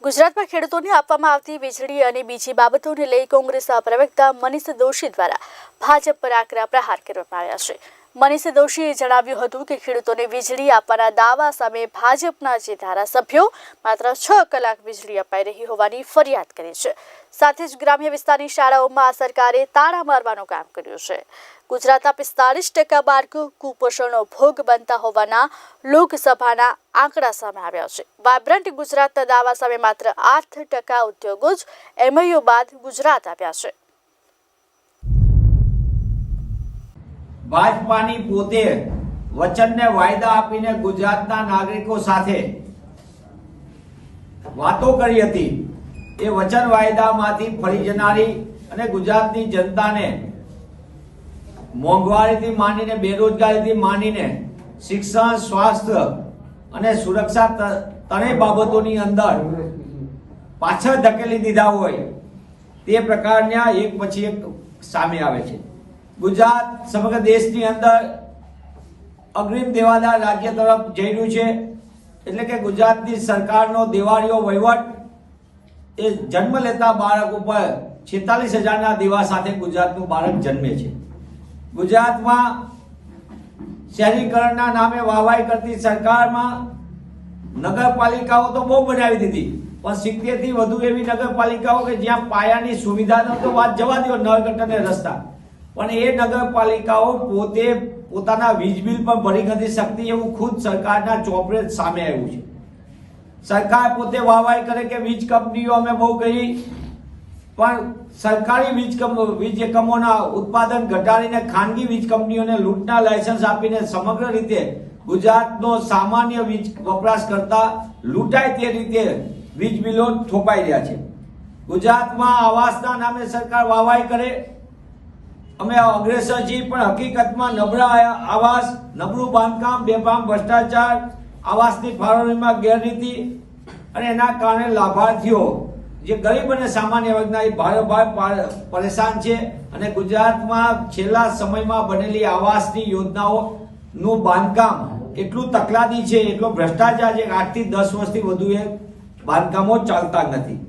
ગુજરાતમાં ખેડૂતોને આપવામાં આવતી વીજળી અને બીજી બાબતોને લઈ કોંગ્રેસના પ્રવક્તા મનીષ દોશી દ્વારા ભાજપ પર આકરા પ્રહાર કરવામાં આવ્યા છે। મનીષ દોશીએ જણાવ્યું હતું કે ખેડૂતોને વીજળી આપવાના દાવા સામે ભાજપના જે ધારાસભ્યો માત્ર 6 કલાક વીજળી અપાઈ રહી હોવાની ફરિયાદ કરી છે। સાથે જ ગ્રામ્ય વિસ્તારની શાળાઓમાં આ સરકારે તાળા મારવાનું કામ કર્યું છે। ગુજરાતના 45% બાળકો કુપોષણનો ભોગ બનતા હોવાના લોકસભાના આંકડા સામે આવ્યા છે। વાયબ્રન્ટ ગુજરાતના દાવા સામે માત્ર 8% ઉદ્યોગો જ MOU બાદ ગુજરાત આવ્યા છે। ભાજપાની પોતે વચનને વાયદા આપીને ગુજરાતના નાગરિકો સાથે વાતો કરી હતી। એ વચન વાયદામાંથી ફરી જનારી અને ગુજરાતની જનતાને મોંઘવારીથી માંડીને બેરોજગારીથી માંડીને શિક્ષણ, સ્વાસ્થ્ય અને સુરક્ષા ત્રણેય બાબતોની અંદર પાછળ ધકેલી દીધા હોય તે પ્રકારના એક પછી એક સામે આવે છે। ગુજરાત સમગ્ર દેશની અંદર અગ્રીમ દેવાદાર રાજ્ય તરફ જઈ રહ્યું છે। એટલે કે ગુજરાતની સરકારનો દેવાળીઓ વહીવટ એ જન્મ લેતા બાળક ઉપર 46,000ના દેવા સાથે ગુજરાતનું બાળક જન્મે છે। ગુજરાતમાં શહેરીકરણના નામે વાહવાઈ કરતી સરકારમાં નગરપાલિકાઓ તો બહુ બનાવી દીધી, પણ 70 થી વધુ એવી નગરપાલિકાઓ કે જ્યાં પાયાની સુવિધાનો તો વાત જવા દો, નળ ગટર ને રસ્તા, પણ એ નગરપાલિકાઓ પોતે પોતાના વીજ બિલ પણ ભરી નથી શકતી એવું ખુદ સરકારના ચોપડે સામે આવ્યું છે। સરકાર પોતે વાહવાઈ કરે કે વીજ કંપનીઓ અમે બહુ કરી, પણ સરકારી વીજ એકમોના ઉત્પાદન ઘટાડીને ખાનગી વીજ કંપનીઓને લૂંટના લાયસન્સ આપીને સમગ્ર રીતે ગુજરાતનો સામાન્ય વીજ વપરાશ કરતા લૂંટાય તે રીતે વીજ બિલો થોપાઈ રહ્યા છે। ગુજરાતમાં આવાસના નામે સરકાર વાહવાઈ કરે, અમે અગ્રેસર છીએ, પણ હકીકતમાં નબળા આવાસ, નબળું બાંધકામ, બેફામ ભ્રષ્ટાચાર, આવાસની ફાળવણીમાં ગેરરીતિ અને એના કારણે લાભાર્થીઓ જે ગરીબ અને સામાન્ય વર્ગના એ ભારોભાર પરેશાન છે। અને ગુજરાતમાં છેલ્લા સમયમાં બનેલી આવાસની યોજનાઓનું બાંધકામ એટલું તકલાદી છે, એટલો ભ્રષ્ટાચાર છે કે 8 થી 10 વર્ષથી વધુ એ બાંધકામો ચાલતા નથી।